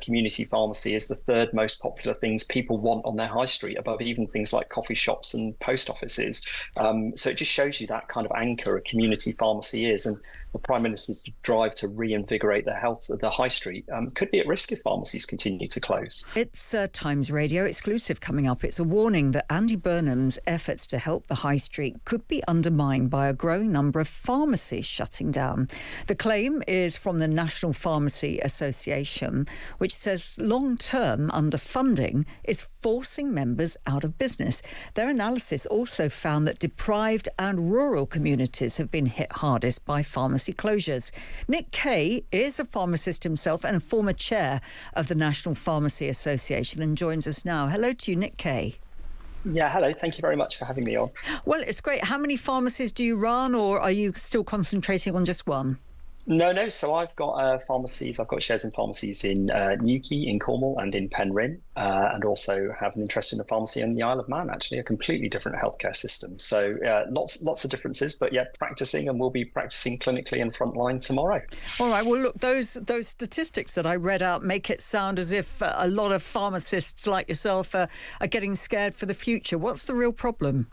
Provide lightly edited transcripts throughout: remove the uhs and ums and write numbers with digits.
community pharmacy is the third most popular things people want on their high street, above even things like coffee shops and post offices. So it just shows you that kind of anchor a community pharmacy is, and the Prime Minister's drive to reinvigorate the health of the high street could be at risk if pharmacies continue to close. It's a Times Radio exclusive coming up. It's a warning that Andy Burnham's efforts to help the high street could be undermined by a growing number of pharmacies shutting down. The claim is from the National Pharmacy Association, which says long-term underfunding is forcing members out of business. Their analysis also found that deprived and rural communities have been hit hardest by pharmacy closures. Nick Kaye is a pharmacist himself and a former chair of the National Pharmacy Association and joins us now. Hello to you, Nick Kaye. Yeah, hello. Thank you very much for having me on. Well, it's great. How many pharmacies do you run, or are you still concentrating on just one? No. So I've got pharmacies. I've got shares in pharmacies in Newquay, in Cornwall, and in Penryn, and also have an interest in a pharmacy in the Isle of Man. Actually, a completely different healthcare system. So lots of differences, but yeah, practicing, and we'll be practicing clinically and frontline tomorrow. All right. Well, look, those statistics that I read out make it sound as if a lot of pharmacists like yourself are getting scared for the future. What's the real problem?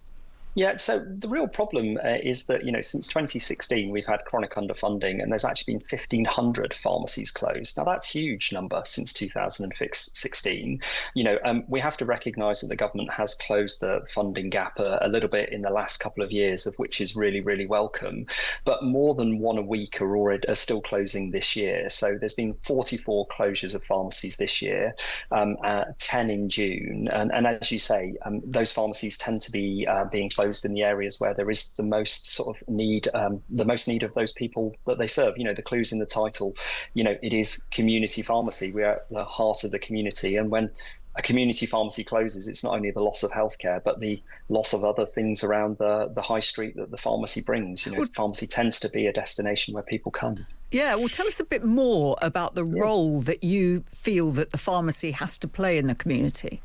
Yeah, so the real problem is that, since 2016, we've had chronic underfunding, and there's actually been 1,500 pharmacies closed. Now, that's a huge number since 2016. We have to recognise that the government has closed the funding gap a little bit in the last couple of years, of which is really, really welcome. But more than one a week are still closing this year. So there's been 44 closures of pharmacies this year, 10 in June. And as you say, those pharmacies tend to be being closed in the areas where there is the most sort of need, the most need of those people that they serve. The clues in the title, it is community pharmacy. We are at the heart of the community. And when a community pharmacy closes, it's not only the loss of healthcare, but the loss of other things around the high street that the pharmacy brings. Pharmacy tends to be a destination where people come. Yeah, well, tell us a bit more about the role that you feel that the pharmacy has to play in the community.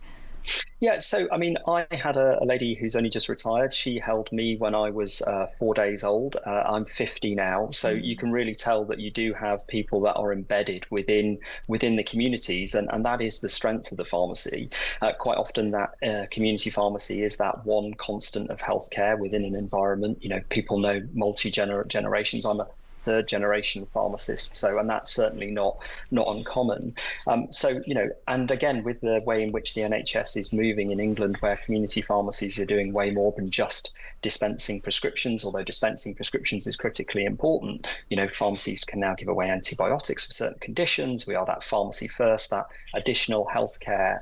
Yeah, so I had a lady who's only just retired. She held me when I was 4 days old. I'm 50 now, so you can really tell that you do have people that are embedded within the communities, and that is the strength of the pharmacy. Quite often, that community pharmacy is that one constant of healthcare within an environment. People know multi-generations. I'm a third generation pharmacist, and that's certainly not uncommon. And again, with the way in which the NHS is moving in England, where community pharmacies are doing way more than just dispensing prescriptions, although dispensing prescriptions is critically important. Pharmacies can now give away antibiotics for certain conditions. We are that pharmacy first, that additional healthcare,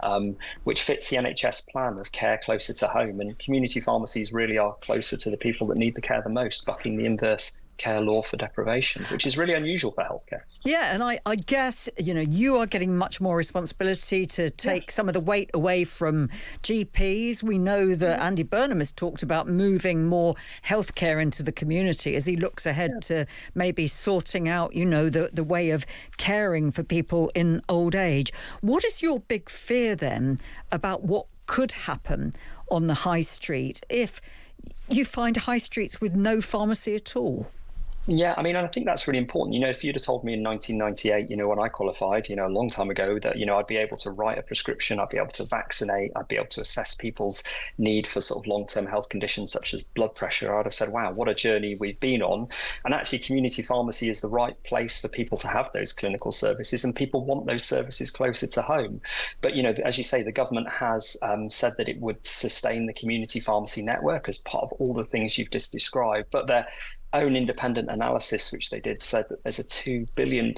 which fits the NHS plan of care closer to home. And community pharmacies really are closer to the people that need the care the most, bucking the inverse care law for deprivation, which is really unusual for healthcare. Yeah, and I guess, you are getting much more responsibility to take some of the weight away from GPs. We know that Andy Burnham has talked about moving more healthcare into the community as he looks ahead to maybe sorting out, the way of caring for people in old age. What is your big fear then about what could happen on the high street if you find high streets with no pharmacy at all? Yeah, I think that's really important. If you'd have told me in 1998, when I qualified, a long time ago, that, I'd be able to write a prescription, I'd be able to vaccinate, I'd be able to assess people's need for sort of long-term health conditions such as blood pressure, I'd have said, wow, what a journey we've been on. And actually, community pharmacy is the right place for people to have those clinical services, and people want those services closer to home. But, as you say, the government has said that it would sustain the community pharmacy network as part of all the things you've just described. But they're own independent analysis, which they did, said that there's a £2 billion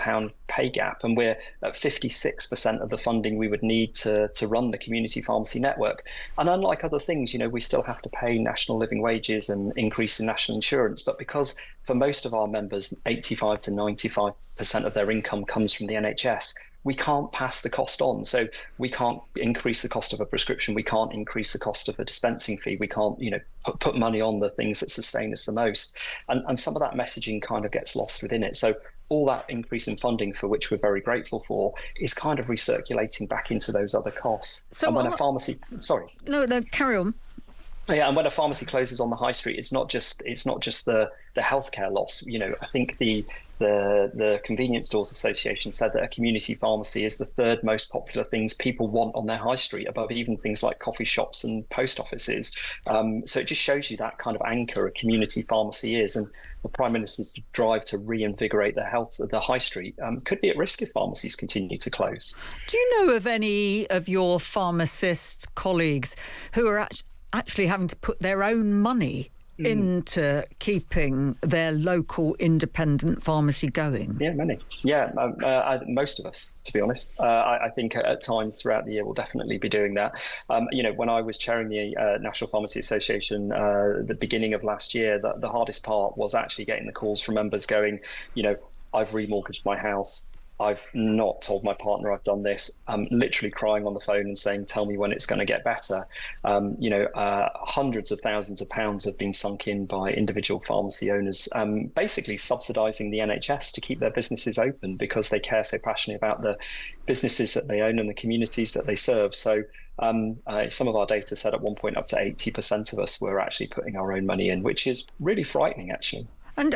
pay gap, and we're at 56% of the funding we would need to run the community pharmacy network. And unlike other things, we still have to pay national living wages and increase in national insurance. But because for most of our members, 85 to 95% of their income comes from the NHS, we can't pass the cost on. So we can't increase the cost of a prescription. We can't increase the cost of a dispensing fee. We can't, put money on the things that sustain us the most. And some of that messaging kind of gets lost within it. So all that increase in funding, for which we're very grateful for, is kind of recirculating back into those other costs. So and when a pharmacy, sorry. No, carry on. Yeah, and when a pharmacy closes on the high street, it's not just the healthcare loss. I think the Convenience Stores Association said that a community pharmacy is the third most popular things people want on their high street, above even things like coffee shops and post offices. So it just shows you that kind of anchor a community pharmacy is, and the Prime Minister's drive to reinvigorate the health of the high street could be at risk if pharmacies continue to close. Do you know of any of your pharmacist colleagues who are actually having to put their own money into keeping their local independent pharmacy going? Yeah, many. Yeah, most of us, to be honest. I think at times throughout the year we'll definitely be doing that. When I was chairing the National Pharmacy Association the beginning of last year, the hardest part was actually getting the calls from members going, I've remortgaged my house. I've not told my partner I've done this. I'm literally crying on the phone and saying, tell me when it's going to get better. Hundreds of thousands of pounds have been sunk in by individual pharmacy owners, basically subsidising the NHS to keep their businesses open because they care so passionately about the businesses that they own and the communities that they serve. So some of our data said at one point up to 80% of us were actually putting our own money in, which is really frightening, actually. And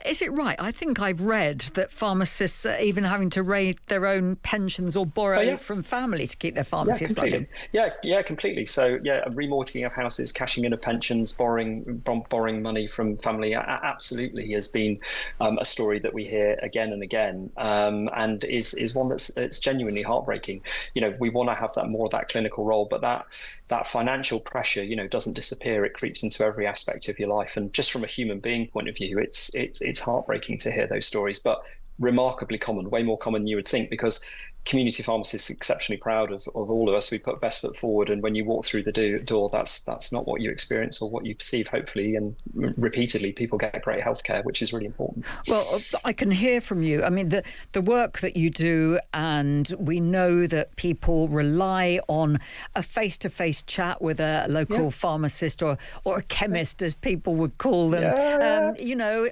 is it right? I think I've read that pharmacists are even having to raise their own pensions or borrow from family to keep their pharmacies running. Yeah, completely. So, remortgaging of houses, cashing in of pensions, borrowing money from family absolutely has been a story that we hear again and again, and is one that's genuinely heartbreaking. We want to have that more of that clinical role, but that financial pressure, doesn't disappear. It creeps into every aspect of your life, and just from a human being point of view, it's heartbreaking to hear those stories, but remarkably common, way more common than you would think, because community pharmacists are exceptionally proud of all of us. We put best foot forward, and when you walk through the door, that's not what you experience or what you perceive. Hopefully, and repeatedly, people get great healthcare, which is really important. Well, I can hear from you. I mean, the work that you do, and we know that people rely on a face-to-face chat with a local pharmacist or a chemist, as people would call them.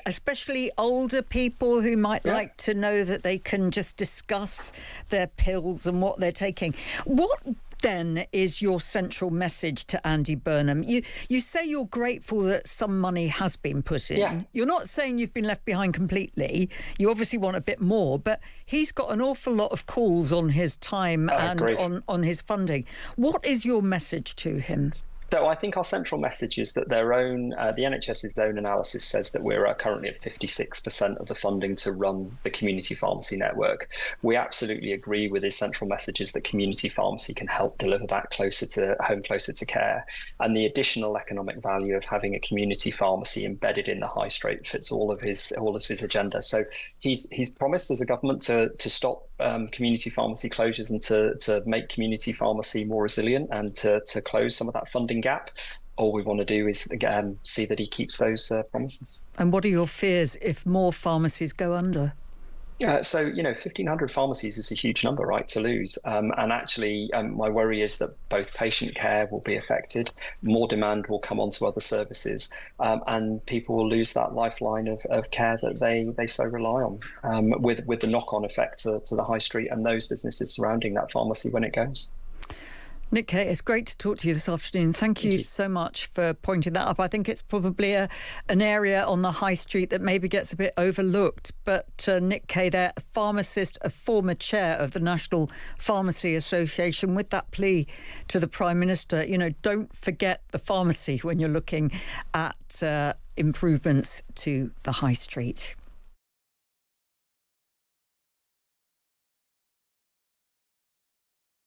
Especially older people who might like to know that they can just discuss their pills and what they're taking. What then is your central message to Andy Burnham? You say you're grateful that some money has been put in. Yeah. You're not saying you've been left behind completely. You obviously want a bit more, but he's got an awful lot of calls on his time and on his funding. What is your message to him? So I think our central message is that the NHS's own analysis says that we're currently at 56% of the funding to run the community pharmacy network. We absolutely agree with his central messages that community pharmacy can help deliver that closer to home, closer to care. And the additional economic value of having a community pharmacy embedded in the high street fits all of his agenda. So he's promised as a government to stop community pharmacy closures and to make community pharmacy more resilient and to close some of that funding gap. All we want to do is, again, see that he keeps those promises. And what are your fears if more pharmacies go under? 1,500 pharmacies is a huge number, right, to lose. And actually, my worry is that both patient care will be affected, more demand will come onto other services, and people will lose that lifeline of care that they so rely on, with the knock-on effect to the high street and those businesses surrounding that pharmacy when it goes. Nick Kaye, it's great to talk to you this afternoon. Thank you so much for pointing that up. I think it's probably an area on the high street that maybe gets a bit overlooked. But Nick Kaye there, a pharmacist, a former chair of the National Pharmacy Association, with that plea to the Prime Minister, don't forget the pharmacy when you're looking at improvements to the high street.